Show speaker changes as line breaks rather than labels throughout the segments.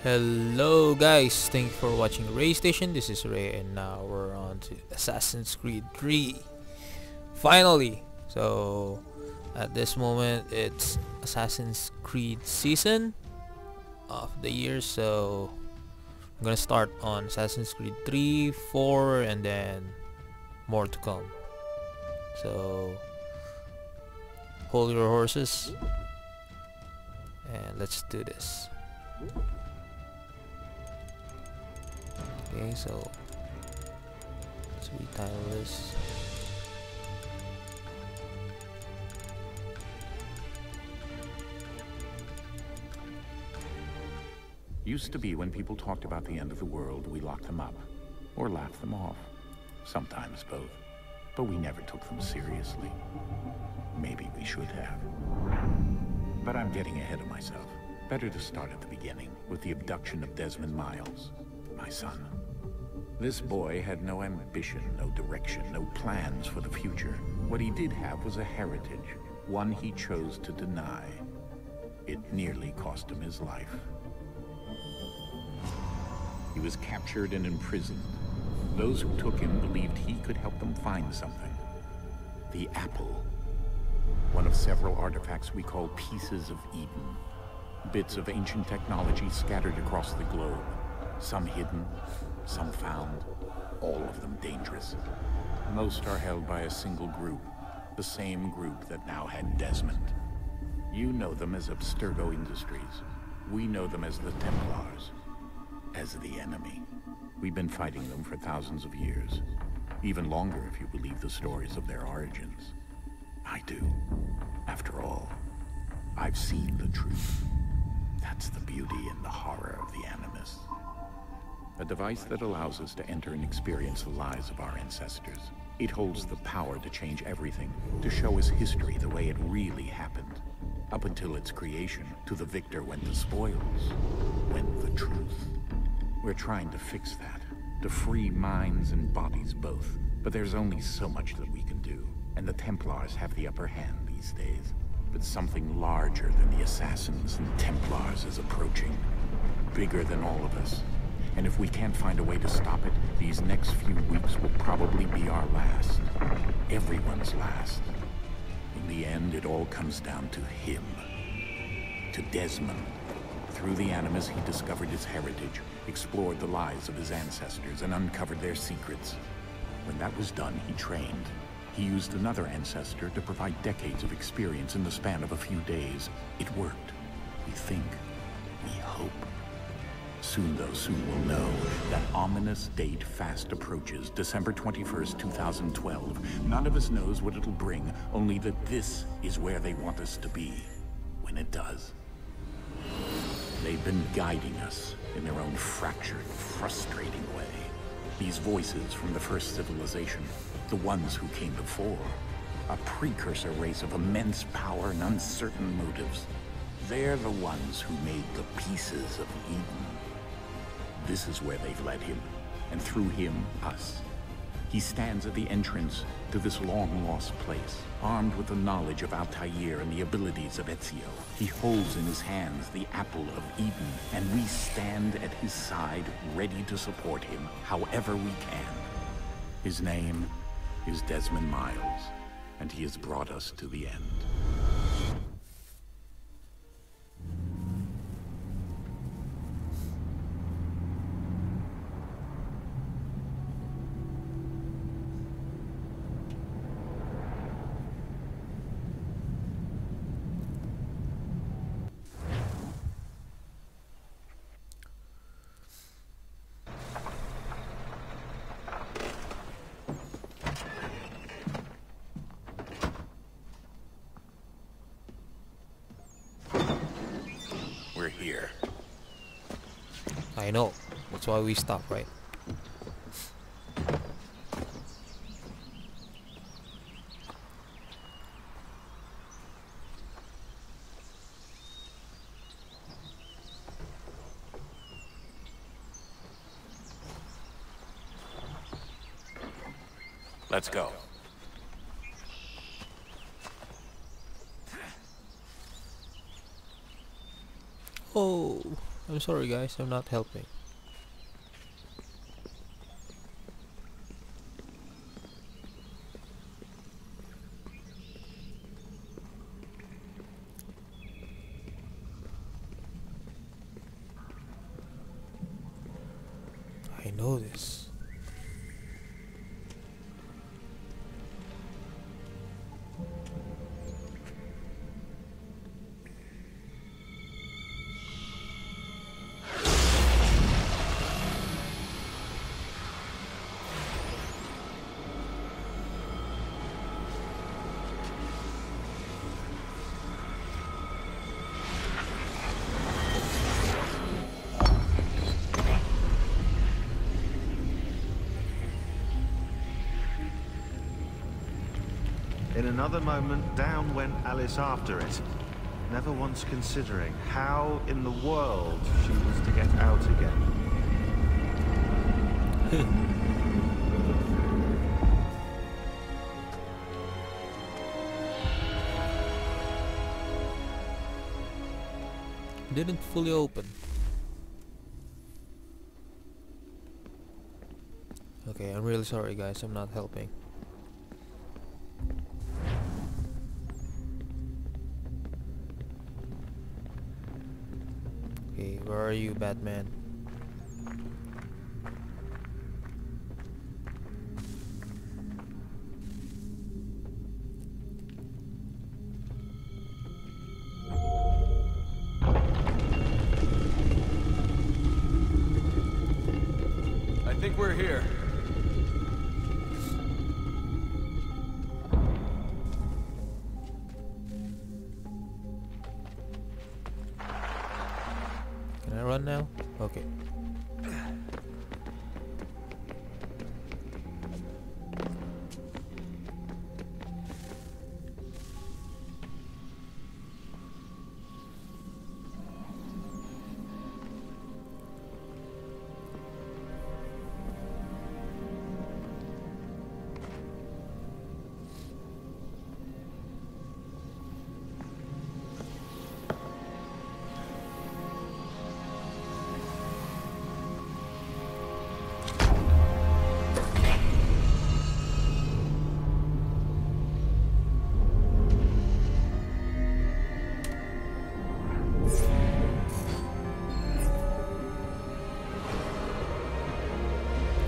Hello guys, thank you for watching Ray Station. This is Ray and now we're on to Assassin's Creed 3. Finally! So at this moment it's Assassin's Creed season of the year, so I'm gonna start on Assassin's Creed 3, 4 and then more to come. So hold your horses and let's do this. Okay, so let's retitle this.
Used to be when people talked about the end of the world, we locked them up. Or laughed them off. Sometimes both. But we never took them seriously. Maybe we should have. But I'm getting ahead of myself. Better to start at the beginning, with the abduction of Desmond Miles, my son. This boy had no ambition, no direction, no plans for the future. What he did have was a heritage, one he chose to deny. It nearly cost him his life. He was captured and imprisoned. Those who took him believed he could help them find something. The apple. One of several artifacts we call pieces of Eden. Bits of ancient technology scattered across the globe. Some hidden, some found, all of them dangerous. Most are held by a single group, the same group that now had Desmond. You know them as Abstergo Industries. We know them as the Templars, as the enemy. We've been fighting them for thousands of years, even longer if you believe the stories of their origins. I do. After all, I've seen the truth. That's the beauty and the horror of the Animus. A device that allows us to enter and experience the lives of our ancestors. It holds the power to change everything, to show us history the way it really happened. Up until its creation, to the victor went the spoils, went the truth. We're trying to fix that, to free minds and bodies both. But there's only so much that we can do, and the Templars have the upper hand these days. But something larger than the Assassins and Templars is approaching, bigger than all of us. And if we can't find a way to stop it, these next few weeks will probably be our last. Everyone's last. In the end, it all comes down to him. To Desmond. Through the Animus, he discovered his heritage, explored the lives of his ancestors, and uncovered their secrets. When that was done, he trained. He used another ancestor to provide decades of experience in the span of a few days. It worked. We think. We hope. Soon, though, soon we'll know. That ominous date fast approaches, December 21st, 2012. None of us knows what it'll bring, only that this is where they want us to be, when it does. They've been guiding us in their own fractured, frustrating way. These voices from the first civilization, the ones who came before, a precursor race of immense power and uncertain motives. They're the ones who made the pieces of Eden. This is where they've led him, and through him, us. He stands at the entrance to this long-lost place, armed with the knowledge of Altair and the abilities of Ezio. He holds in his hands the apple of Eden, and we stand at his side, ready to support him however we can. His name is Desmond Miles, and he has brought us to the end. We're here.
I know, that's why we stop, right?
Let's go.
Oh, I'm sorry guys, I'm not helping. I know this.
In another moment, down went Alice after it, never once considering how in the world she was to get out again.
Didn't fully open. Okay, I'm really sorry guys, I'm not helping. Okay, where are you, Batman?
I think we're here.
Can I run now? Okay.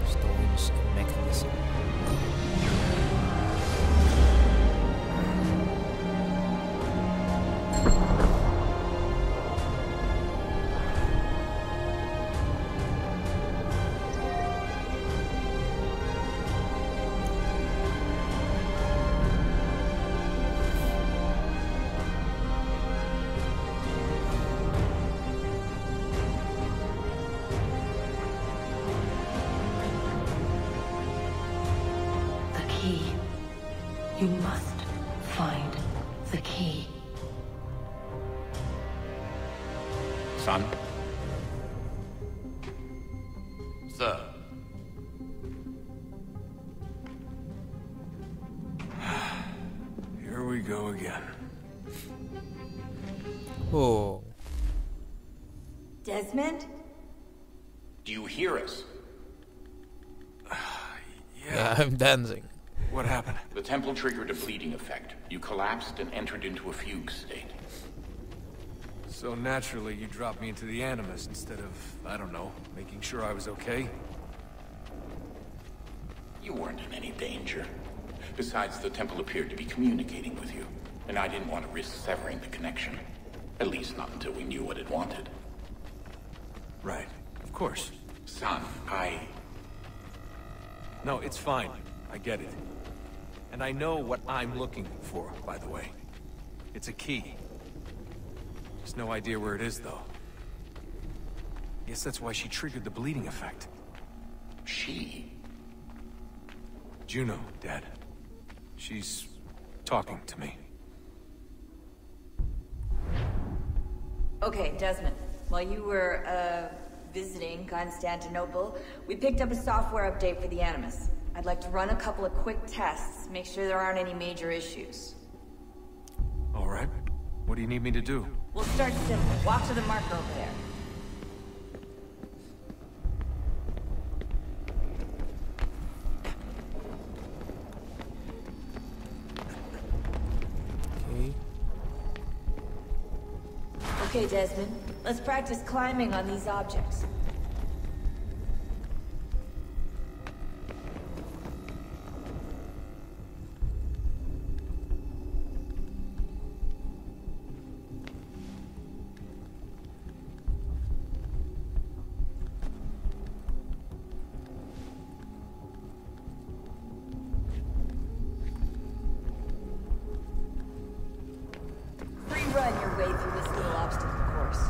Stones and mechanism.
You must find the key.
Son?
Sir. Here we go again.
Oh.
Desmond?
Do you hear us?
Yeah, I'm dancing.
What happened?
The temple triggered a bleeding effect. You collapsed and entered into a fugue state.
So naturally, you dropped me into the Animus instead of, I don't know, making sure I was okay?
You weren't in any danger. Besides, the temple appeared to be communicating with you, and I didn't want to risk severing the connection. At least not until we knew what it wanted.
Right. Of course.
Son,
No, it's fine. I get it. And I know what I'm looking for, by the way. It's a key. Just no idea where it is, though. Guess that's why she triggered the bleeding effect.
She?
Juno, Dad. She's talking to me.
Okay, Desmond. While you were, visiting Constantinople, we picked up a software update for the Animus. I'd like to run a couple of quick tests, make sure there aren't any major issues.
All right. What do you need me to do?
We'll start simple. Walk to the marker over there. Okay, Desmond. Let's practice climbing on these objects. Run your way through this little obstacle course.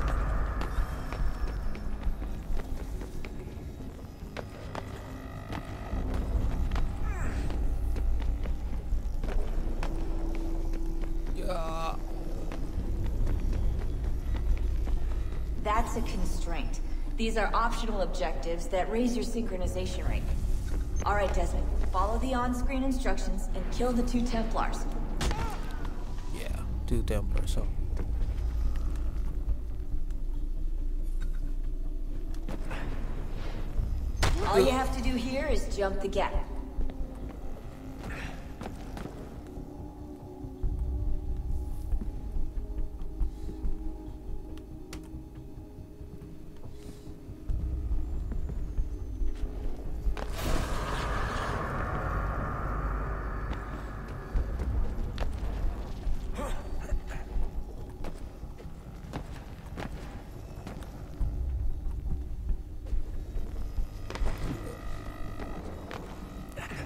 Yeah.
That's a constraint. These are optional objectives that raise your synchronization rate. All right, Desmond. Follow the on-screen instructions and kill the 2 Templars.
Yeah, 2 Templars. So.
All you have to do here is jump the gap.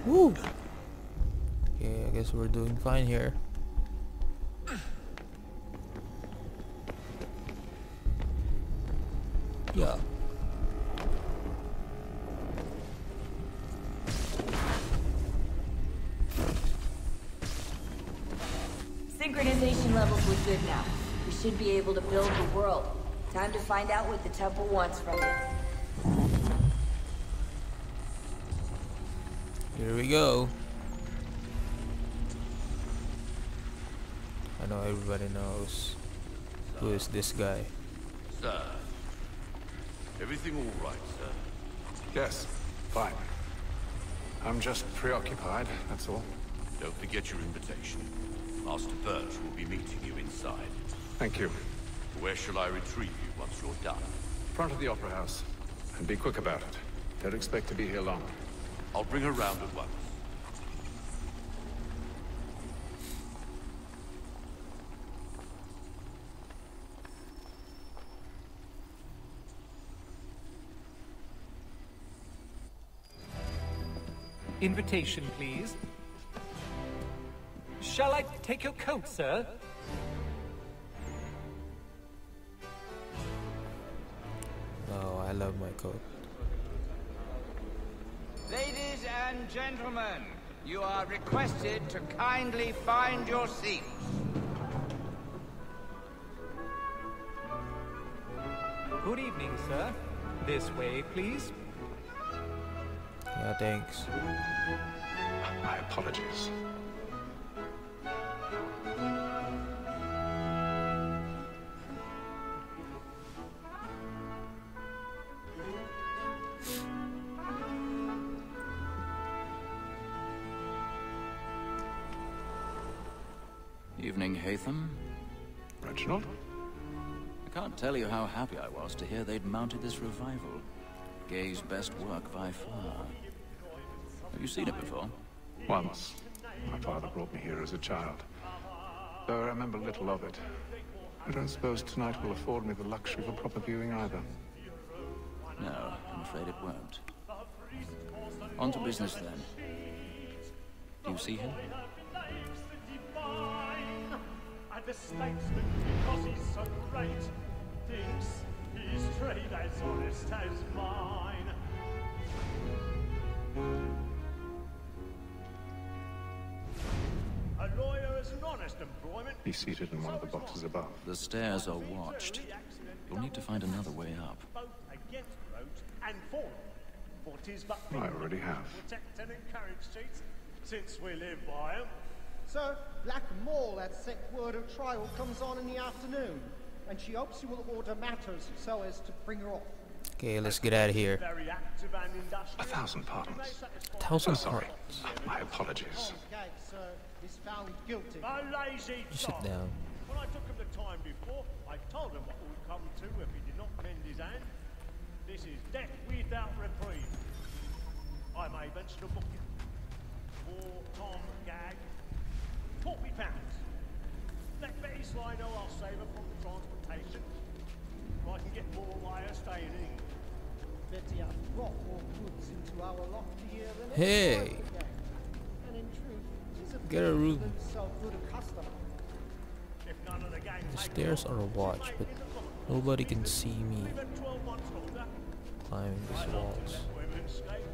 Woo! Okay, I guess we're doing fine here. Yeah.
Synchronization levels look good now. We should be able to build the world. Time to find out what the temple wants from you.
Here we go. I know everybody knows who is this guy.
Sir, everything all right, sir?
Yes, fine. I'm just preoccupied, that's all.
Don't forget your invitation. Master Birch will be meeting you inside.
Thank you.
Where shall I retrieve you once you're done?
Front of the Opera House. And be quick about it. Don't expect to be here long.
I'll bring her round at once.
Invitation, please. Shall I take your coat, sir?
Oh, I love my coat.
Ladies and gentlemen, you are requested to kindly find your seats.
Good evening, sir. This way, please.
Yeah, thanks.
My apologies.
Evening, Hatham.
Reginald?
I can't tell you how happy I was to hear they'd mounted this revival. Gay's best work by far. Have you seen it before?
Once. My father brought me here as a child. Though I remember little of it. I don't suppose tonight will afford me the luxury of a proper viewing either.
No, I'm afraid it won't. On to business, then. Do you see him?
And the statesman, because he's so great, thinks his trade as honest as mine. A lawyer is an honest employment.
He's seated in one of the boxes above.
The stairs are watched. You'll need to find another way up.
Both against roads and for them. For 'tis but
I already have.
protect and encourage cheats, since we live by 'em.
Sir, Black Mall at set word of trial comes on in the afternoon, and she hopes you will order matters so as to bring her off.
Okay, let's get out of here.
Very active and industrious.
1,000 pardons.
1,000
Sorry.
parts.
My apologies.
Okay, sir, is found guilty.
A lazy
Sit
dog.
down.
When I took him the time before, I told him what would come to if he did not mend his hand. This is death without reprieve. I may venture to book him. For Tom Gag, £40. Let Betty Sly know I'll save her from transportation. Or I can get more while staying in.
Betty has brought more goods into our loft here than
Hey!
and in truth, she's a
Get a room.
so good a customer.
If none of the gang
The
take
stairs
her
are a
on,
watch,
she's
but
making the common.
nobody can see me
Even 12 months older.
climbing
I
these
love
walls.
to let women escape.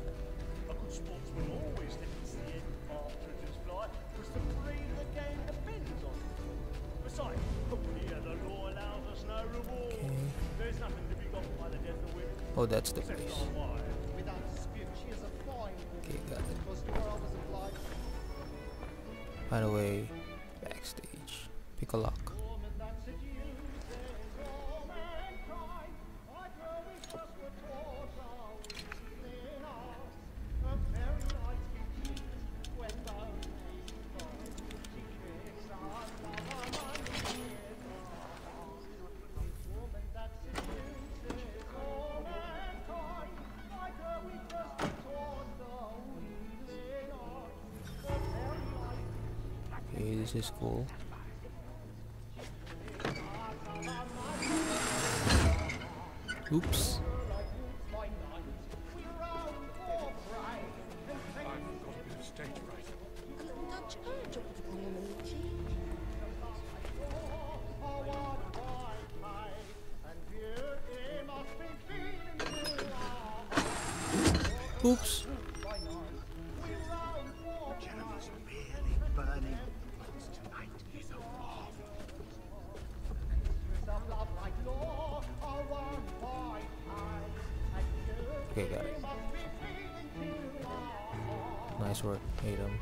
A good sportsman always lets the end partridges fly, because the breed of the game depends on it. Besides, here the law allows us no reward.
Okay.
There's nothing to be got by the death of women.
Oh, that's the
Except
place.
our wives.
Without dispute, she is a fine woman.
Okay, got it.
Because you are always obliged.
By the way, backstage. Pick a lock.
Woman that seduces all mankind, I grow with just what thoughts are within us. A very nice beach when the rain falls. She kicks us love woman that seduces all mankind, I grow with just what thoughts are within us. A very nice
Okay, this is cool. Oops. Oops.
Jennifer's really burning. Tonight is a war.
Okay, got it. Nice work, Adam.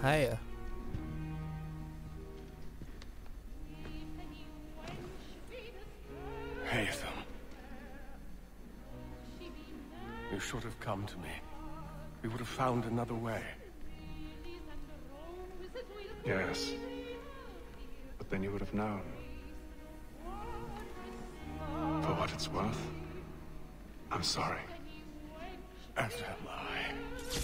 Hiya.
Haytham. You should have come to me. We would have found another way.
Yes. But then you would have known. For what it's worth, I'm sorry.
As am I.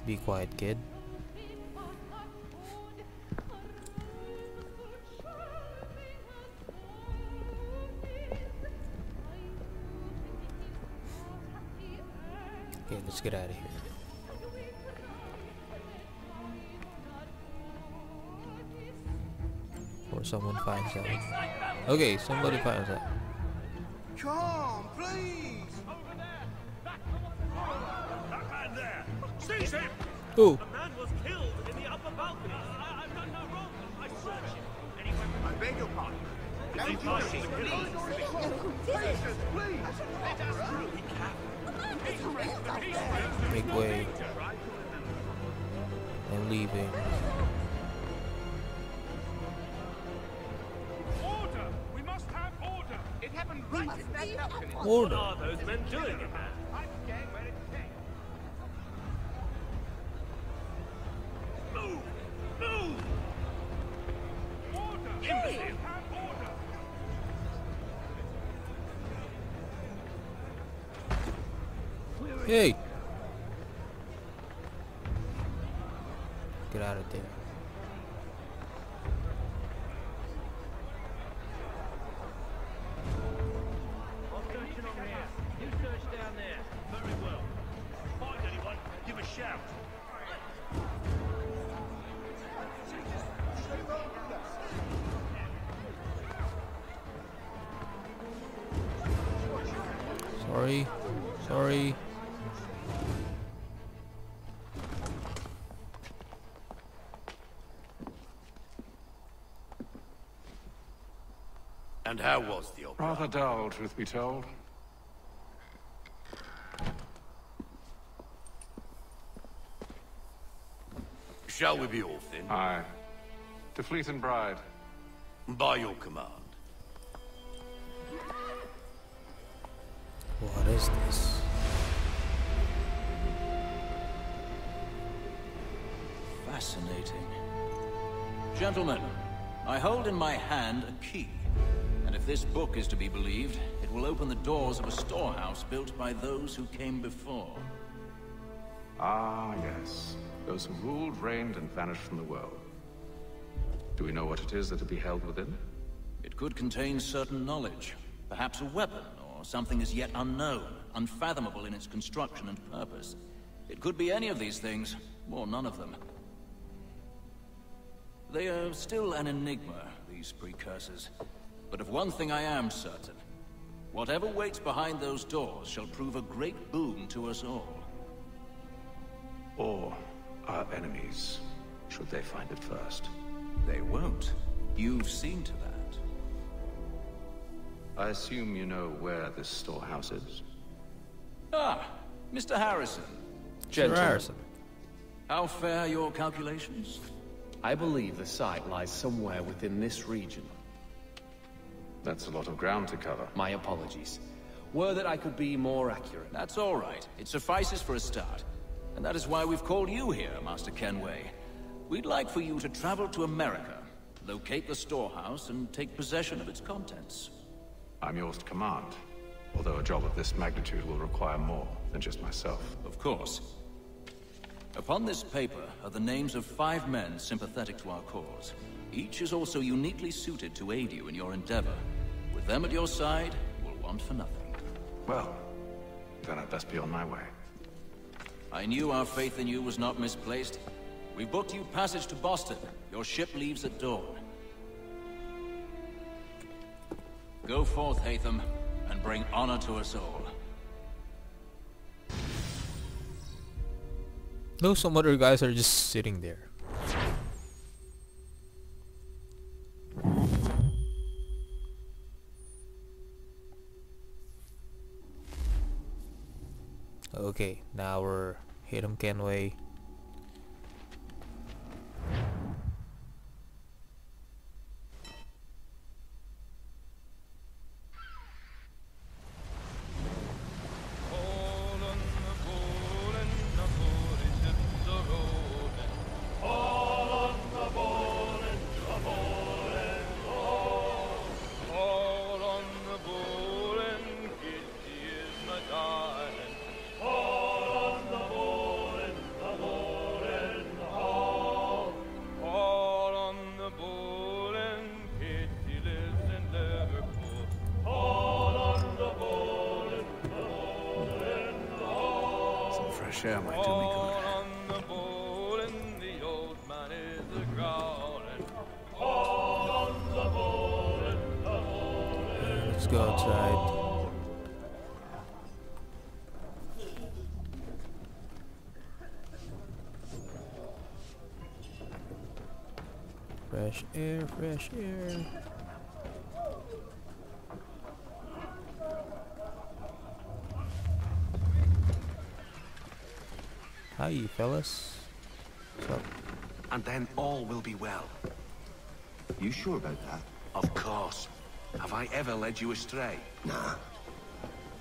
Be quiet, kid. Okay, let's get out of here. Or someone finds out. Okay, somebody finds out.
Come, please! That man there! Seize him!
Oh!
The man was killed in the upper balcony. I've done no wrong. I searched him. Anyway, I beg your pardon. Please, please! Let us through.
Make way. I'm leaving.
Order! We must have order! It happened right in that balcony.
Order.
What are those men doing in there? I'm getting where it came. Move! Move! Order! Imbecile! Have order!
Hey! Get out of there.
I'm searching on here. You search down there. Very well. Find anyone, give a shout.
Sorry. Sorry.
And how was the opera?
Rather dull, truth be told.
Shall we be off then?
Aye. To Fleet and Bride.
By your command.
What is this?
Fascinating. Gentlemen, I hold in my hand a key. And if this book is to be believed, it will open the doors of a storehouse built by those who came before.
Ah, yes. Those who ruled, reigned, and vanished from the world. Do we know what it is that will be held within?
It could contain certain knowledge. Perhaps a weapon, or something as yet unknown, unfathomable in its construction and purpose. It could be any of these things, or none of them. They are still an enigma, these precursors. But of one thing I am certain. Whatever waits behind those doors shall prove a great boon to us all.
Or our enemies, should they find it first.
They won't. You've seen to that.
I assume you know where this storehouse is?
Ah, Mr. Harrison.
Gentlemen. Harrison.
How fair your calculations?
I believe the site lies somewhere within this region.
That's a lot of ground to cover.
My apologies. Were that I could be more accurate.
That's all right. It suffices for a start. And that is why we've called you here, Master Kenway. We'd like for you to travel to America, locate the storehouse, and take possession of its contents.
I'm yours to command. Although a job of this magnitude will require more than just myself.
Of course. Upon this paper are the names of 5 men sympathetic to our cause. Each is also uniquely suited to aid you in your endeavor. With them at your side, you will want for nothing.
Well, then I'd best be on my way.
I knew our faith in you was not misplaced. We booked you passage to Boston. Your ship leaves at dawn. Go forth, Hatham, and bring honor to us all.
No, some other guys are just sitting there. Okay, now we're Hatham Kenway.
Share my do me good.
Let's go outside. Fresh air, fresh air. Hi, you fellas. What's up?
And then all will be well.
You sure about that?
Of course. Have I ever led you astray?
Nah.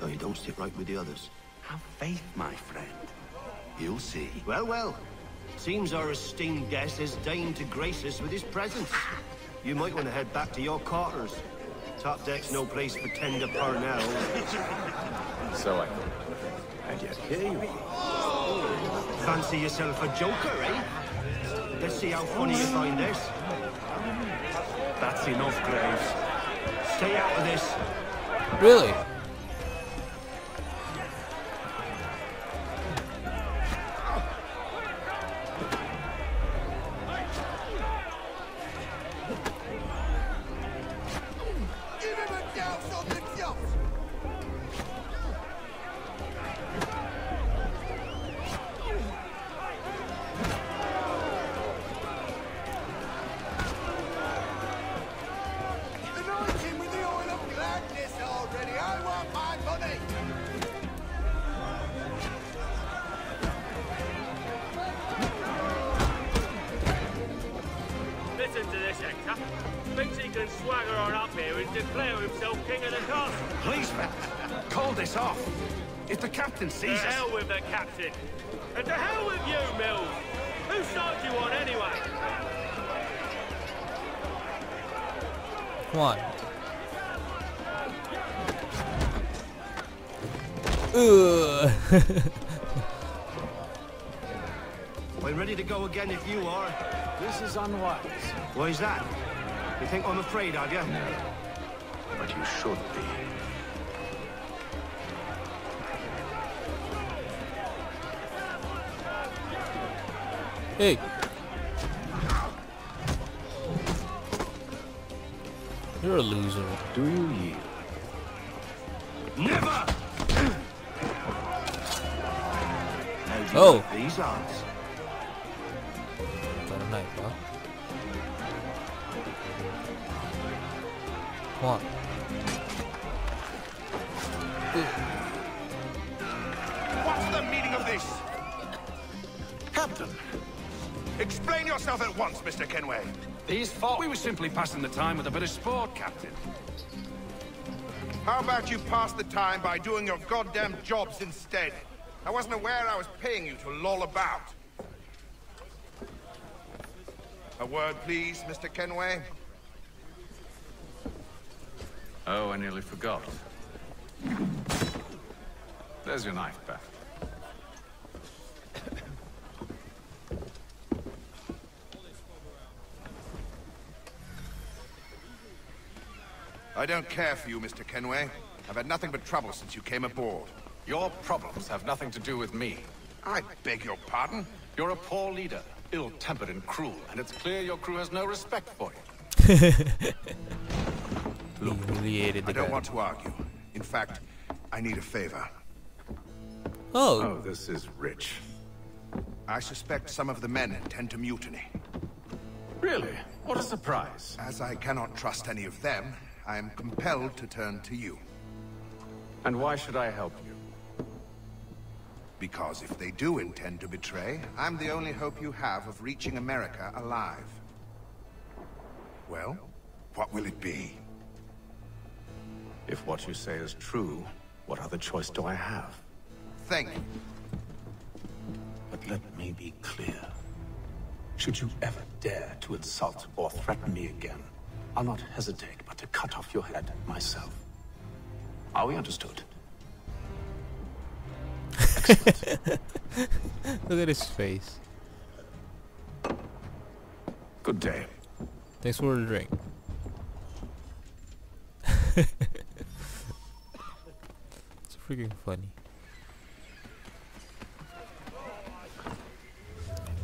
No, you don't sit right with the others.
Have faith, my friend. You'll see.
Well, well. Seems our esteemed guest has deigned to grace us with his presence. You might want to head back to your quarters. Top deck's no place for tender Parnell.
So I thought. And yet here you are.
Fancy yourself a joker, eh? Let's see how funny you find this.
That's enough, Graves.
Stay out of this.
Really?
declare himself king of the castle.
Please, man, call this off. If the captain sees us...
To hell with the captain. And to hell with you, Mills. Whose side do you on, anyway?
Come on. Ugh.
I'm ready to go again if you are.
This is unwise.
Why is that? You think I'm afraid of you?
No, but you should be.
Hey. You're a loser.
Do you yield?
Never!
Oh.
These odds.
Got a knife, huh? Come on.
What's the meaning of this?
Captain,
Explain yourself at once, Mr. Kenway.
these folk... We were simply passing the time with a bit of sport, Captain.
How about you pass the time by doing your goddamn jobs instead? I wasn't aware I was paying you to loll about. A word, please, Mr. Kenway.
Oh, I nearly forgot. There's your knife back.
I don't care for you, Mr. Kenway. I've had nothing but trouble since you came aboard.
Your problems have nothing to do with me.
I beg your pardon?
You're a poor leader, ill-tempered and cruel, and it's clear your crew has no respect for you.
Look,
Humiliated the
I don't
guy.
want to argue. In fact, I need a favor.
Oh.
This is rich.
I suspect some of the men intend to mutiny.
Really? What a surprise.
As I cannot trust any of them, I am compelled to turn to you.
And why should I help you?
Because if they do intend to betray, I'm the only hope you have of reaching America alive. Well, what will it be?
If what you say is true, what other choice do I have?
Think.
But let me be clear. Should you ever dare to insult or threaten me again, I'll not hesitate but to cut off your head myself. Are we understood?
Look at his face.
Good day.
Thanks for the drink. It's freaking funny.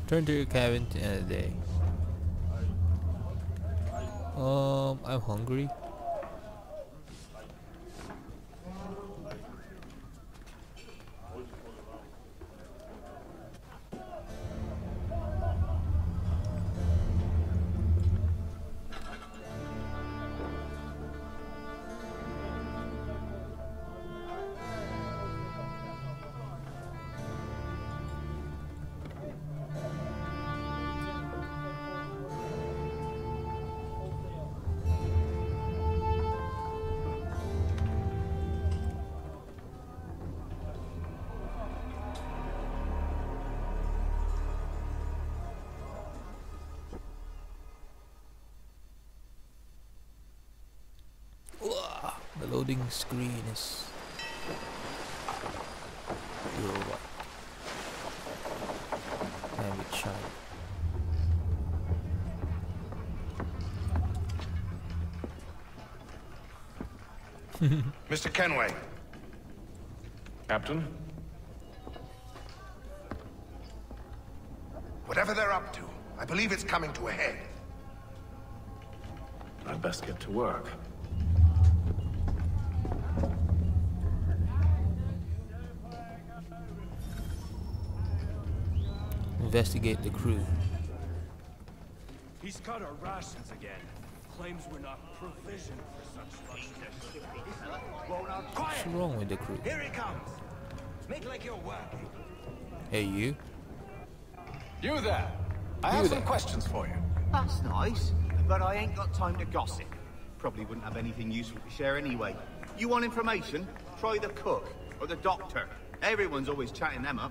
Turn to your cabin to end the day. I'm hungry. The loading screen is pure white and with shine.
Mr. Kenway.
Captain?
Whatever they're up to, I believe it's coming to a head.
I'd best get to work.
Investigate the crew.
He's cut our rations again. Claims we're not provisioned for such luxury.
What's wrong with the crew?
Here it comes. Make like you're working.
Hey, you.
You there! I have some questions for you.
That's nice, but I ain't got time to gossip. Probably wouldn't have anything useful to share anyway. You want information? Try the cook or the doctor. Everyone's always chatting them up.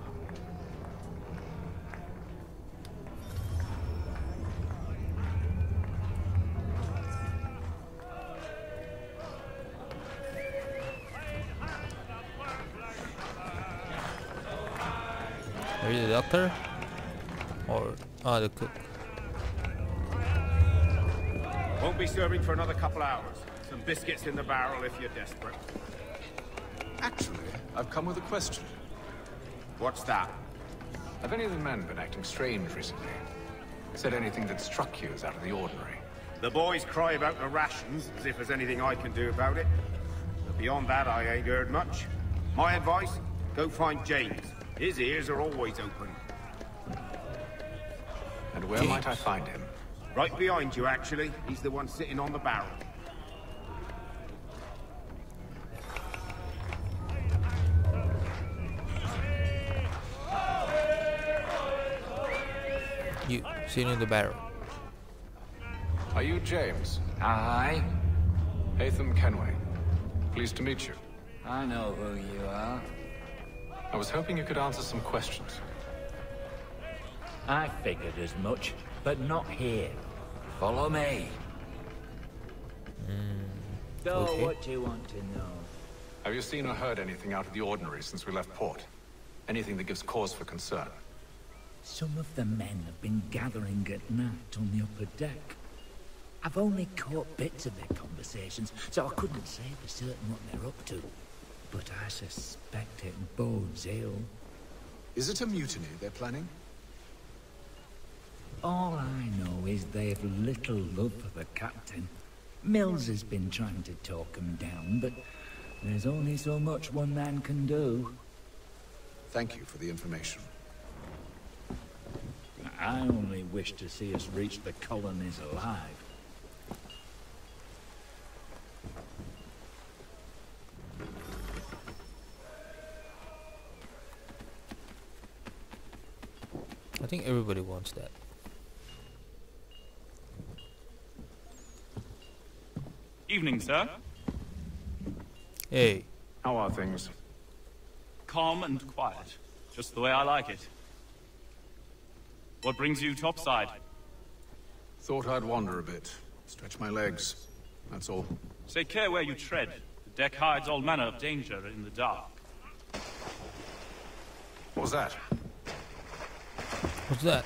Are you the doctor? Or the cook?
Won't be serving for another couple hours. Some biscuits in the barrel if you're desperate.
Actually, I've come with a question.
What's that?
Have any of the men been acting strange recently? Said anything that struck you as out of the ordinary?
The boys cry about the rations, as if there's anything I can do about it. But beyond that, I ain't heard much. My advice? Go find James. His ears are always open.
And where might I find him?
Right behind you, actually. He's the one sitting on the barrel.
You sitting in the barrel.
Are you James?
Aye.
Hatham Kenway. Pleased to meet you.
I know who you are.
I was hoping you could answer some questions.
I figured as much, but not here. Follow me. So,
Okay.
what do you want to know?
Have you seen or heard anything out of the ordinary since we left port? Anything that gives cause for concern?
Some of the men have been gathering at night on the upper deck. I've only caught bits of their conversations, so I couldn't say for certain what they're up to. But I suspect it bodes ill.
Is it a mutiny they're planning?
All I know is they've little love for the captain. Mills has been trying to talk him down, but there's only so much one man can do.
Thank you for the information.
I only wish to see us reach the colonies alive.
I think everybody wants that.
Evening, sir.
Hey.
How are things?
Calm and quiet. Just the way I like it. What brings you topside?
Thought I'd wander a bit. Stretch my legs. That's all.
Take care where you tread. The deck hides all manner of danger in the dark.
What was that?
What's that?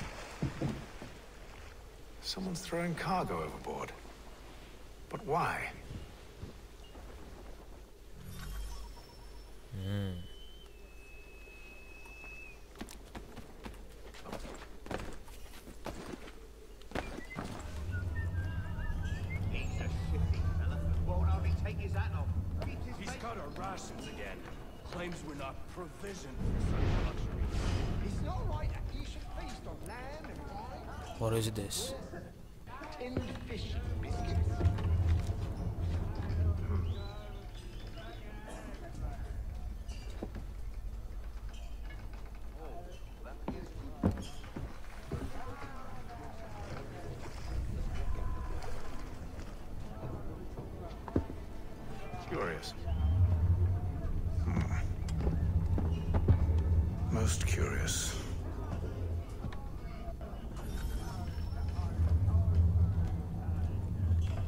Someone's throwing cargo overboard. But why?
He's a shifty fella. Won't hardly take his hat off.
He's cut our rations again. Claims we're not provisioned for such luxury.
It's not right that you should feast on lamb and wine.
What is this?
Tinned fish and biscuits.
Curious. Most curious.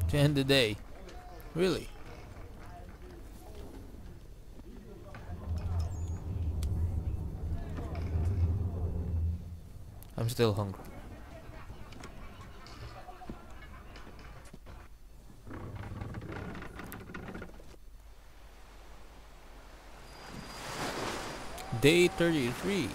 To end the day. Really? I'm still hungry. Day 33.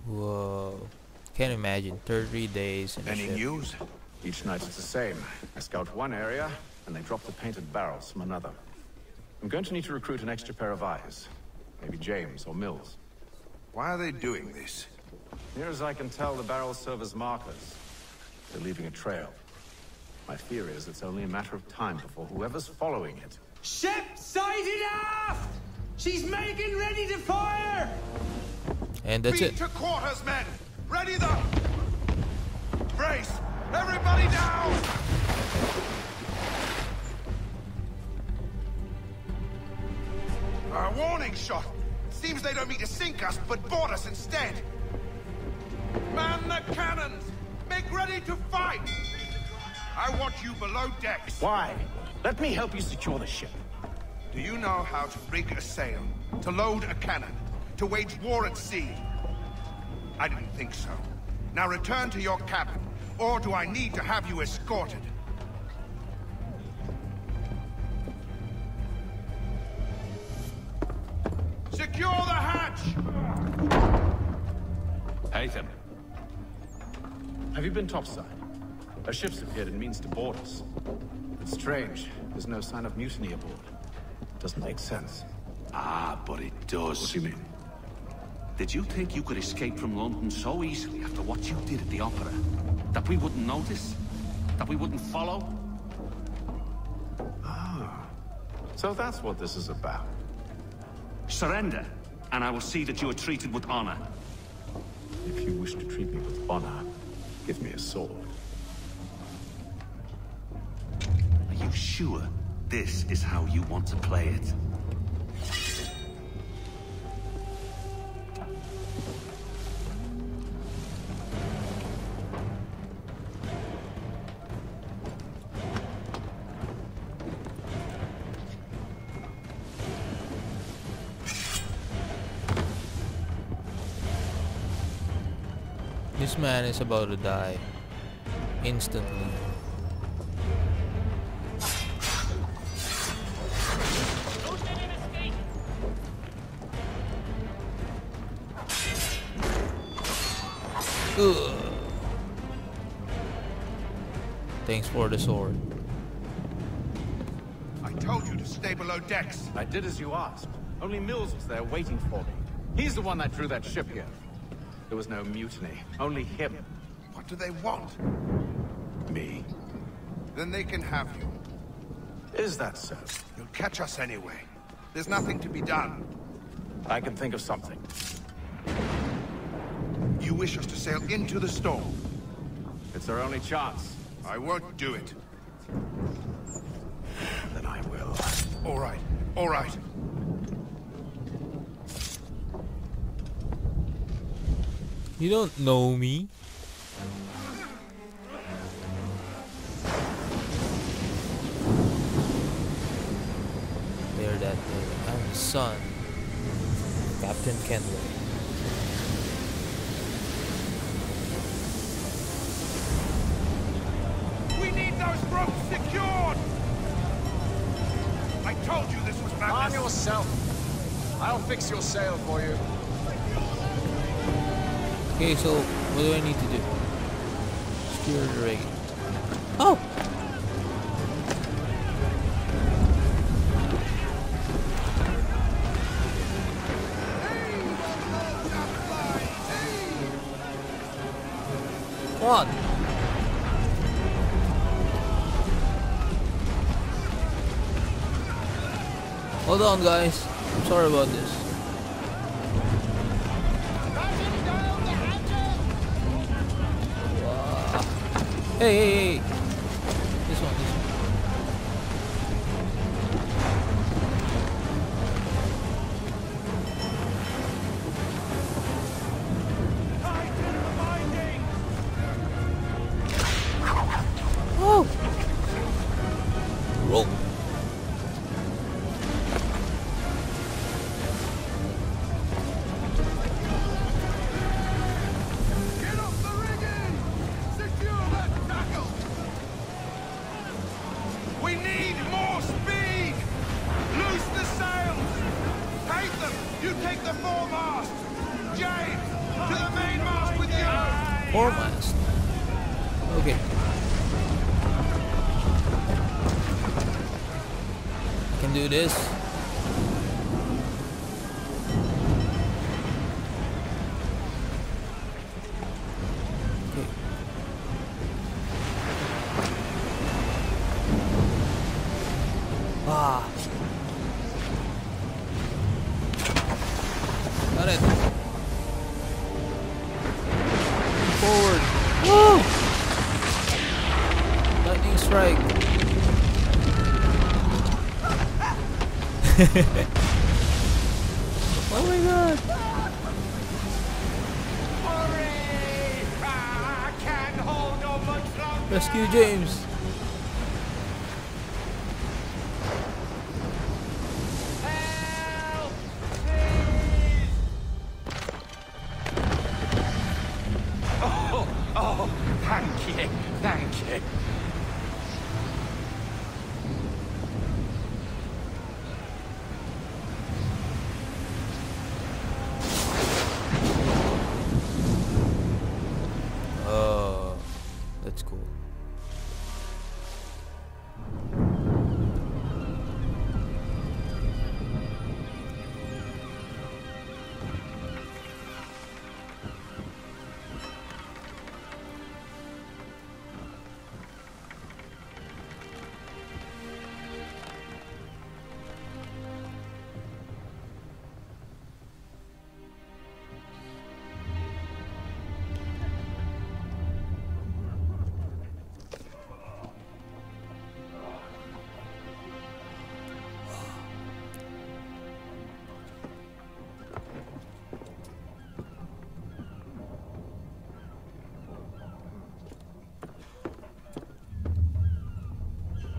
Whoa. Can't imagine. 33 days in a
Any
ship.
news? Each night it's the same. I scout one area, and they drop the painted barrels from another. I'm going to need to recruit an extra pair of eyes. Maybe James or Mills.
Why are they doing this?
Near as I can tell, the barrels serve as markers. They're leaving a trail. My fear is it's only a matter of time before whoever's following it.
Ship sighted aft! She's making ready to fire!
And that's it.
Beat to quarters, men! Ready the... Brace! Everybody down! A warning shot! Seems they don't mean to sink us, but board us instead! Man the cannons! Make ready to fight! I want you below decks.
Why? Let me help you secure the ship.
Do you know how to rig a sail? To load a cannon? To wage war at sea? I didn't think so. Now return to your cabin, or do I need to have you escorted? Secure the hatch!
Haytham. Have you been topside? A ship's appeared and means to board us. It's strange. There's no sign of mutiny aboard. Doesn't make sense.
Ah, but it does.
What do you mean?
Did you think you could escape from London so easily after what you did at the opera? That we wouldn't notice? That we wouldn't follow?
Ah. So that's what this is about.
Surrender, and I will see that you are treated with honor.
If you wish to treat me with honor, give me a sword.
Are you sure this is how you want to play it?
This man is about to die instantly. Ugh. Thanks for the sword.
I told you to stay below decks.
I did as you asked. Only Mills was there waiting for me. He's the one that drew that ship here. There was no mutiny, only him.
What do they want?
Me.
Then they can have you.
Is that so?
You'll catch us anyway. There's nothing to be done.
I can think of something.
You wish us to sail into the storm?
It's our only chance.
I won't do it.
Then I will.
All right, all right.
You don't know me. There that day. I'm the son. Captain Kenway.
We need those ropes secured! I told you this was madness.
Arm yourself. I'll fix your sail for you.
Okay, so what do I need to do? Steer the rig. Oh! Come on! Hold on, guys. I'm sorry about this. Hey, hey, hey! This one, this one. Oh! Roll.
We need more speed! Loose the sails! Haytham, you take the foremast! James, to the mainmast with you!
Foremast. Okay. I can do this. Okay. strike. Oh my god. Rescue James.
Oh, thank you, thank you.
Oh, that's cool.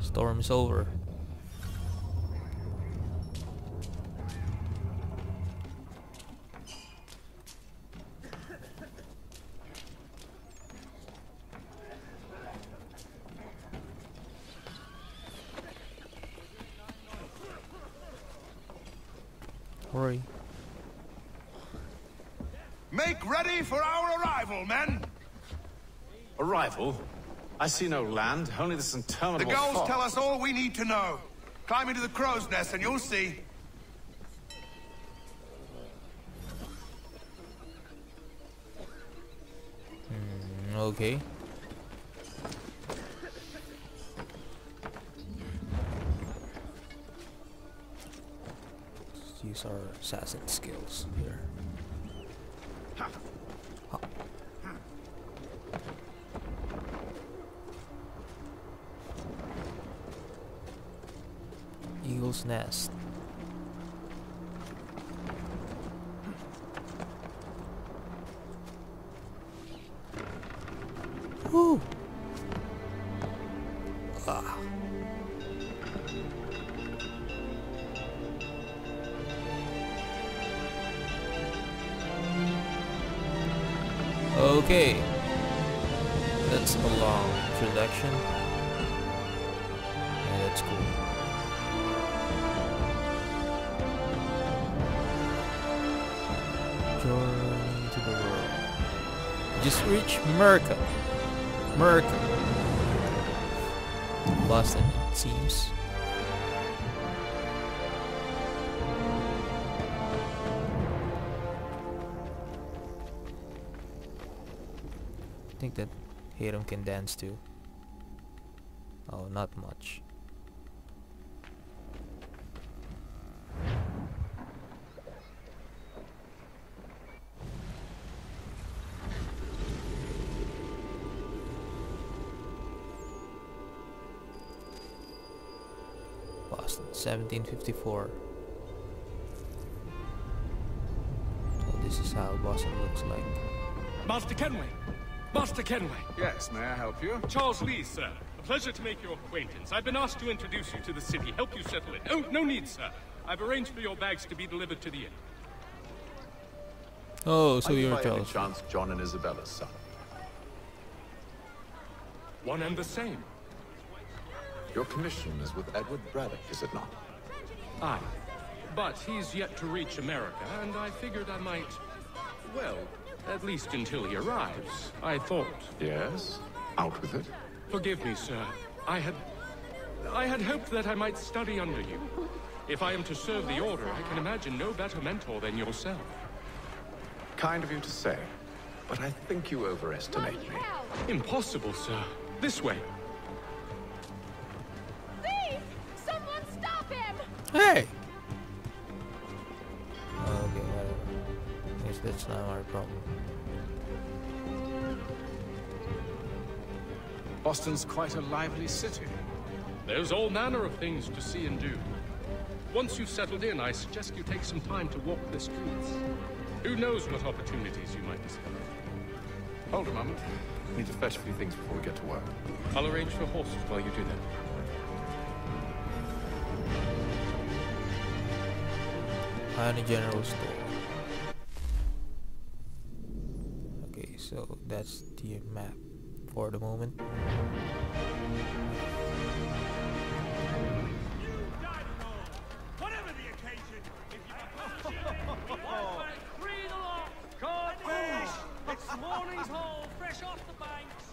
Storm is over. Hurry.
Make ready for our arrival, men!
Arrival? I see no land, only this interminable
The gulls
fog.
tell us all we need to know. Climb into the crow's nest and you'll see.
Okay. Let's use our assassin skills here. Ha. Eagle's nest. Woo! Ah. Okay. That's a long introduction. And that's cool. Journey to the world. Just reach America. Boston, it seems. I think that Hayden can dance too. Oh, not much. Boston, 1754. So this is how Boston looks like.
Master Kenway! Master Kenway!
Yes, may I help you?
Charles Lee, sir. A pleasure to make your acquaintance. I've been asked to introduce you to the city, help you settle in. Oh, no need, sir. I've arranged for your bags to be delivered to the inn.
Oh, so
Are you
you're
by any
Charles.
chance John and Isabella's son?
One and the same.
Your commission is with Edward Braddock, is it not?
Aye. But he's yet to reach America, and I figured I might... Well, at least until he arrives. I thought...
Yes? Out with it.
Forgive me, sir. I had hoped that I might study under you. If I am to serve the Order, I can imagine no better mentor than yourself.
Kind of you to say, but I think you overestimate me.
Impossible, sir. This way.
Thief! Someone stop him!
Hey! Okay, whatever. Guess that's not our problem.
Boston's quite a lively city.
There's all manner of things to see and do. Once you've settled in, I suggest you take some time to walk the streets. Who knows what opportunities you might discover.
Hold a moment. I need to fetch a few things before we get to work.
I'll arrange for horses while you do that.
And a general store. Okay, so that's the map for the moment.
Whatever the occasion, if you
Can't finish. It's morning's haul, fresh off the banks.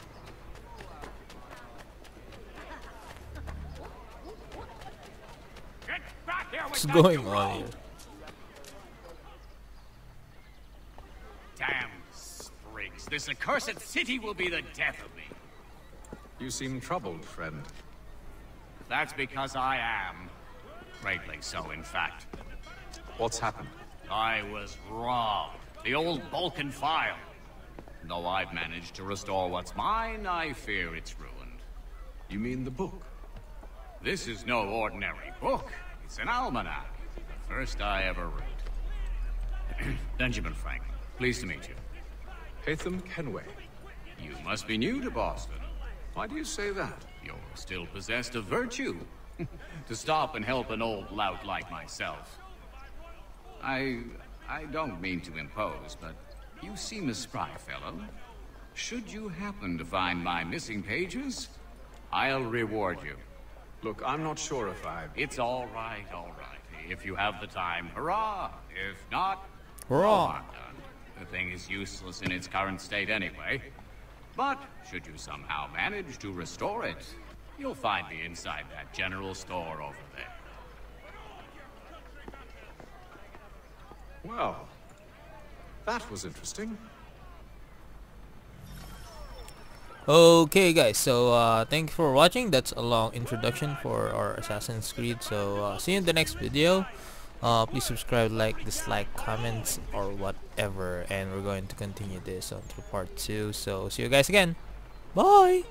Get back here
What's
with
going on here?
Damn sprigs. This accursed city will be the death of me.
You seem troubled, friend.
That's because I am. Greatly so, in fact.
What's happened?
I was robbed. The old Balkan file. Though I've managed to restore what's mine, I fear it's ruined.
You mean the book?
This is no ordinary book. It's an almanac. The first I ever wrote. Benjamin Franklin, pleased to meet you.
Hatham Kenway.
You must be new to Boston.
Why do you say that?
You're still possessed of virtue. To stop and help an old lout like myself. I don't mean to impose, but you seem a spry fellow. Should you happen to find my missing pages, I'll reward you.
Look, I'm not sure if I...
It's all right, all right. If you have the time, hurrah! If not,
hurrah!
No harm done. The thing is useless in its current state anyway. But should you somehow manage to restore it, you'll find me inside that general store over there.
Well, that was interesting.
Okay guys, so thank you for watching. That's a long introduction for our Assassin's Creed. So see you in the next video. Please subscribe, like, dislike, comments, or whatever, and we're going to continue this until part 2. So see you guys again. Bye.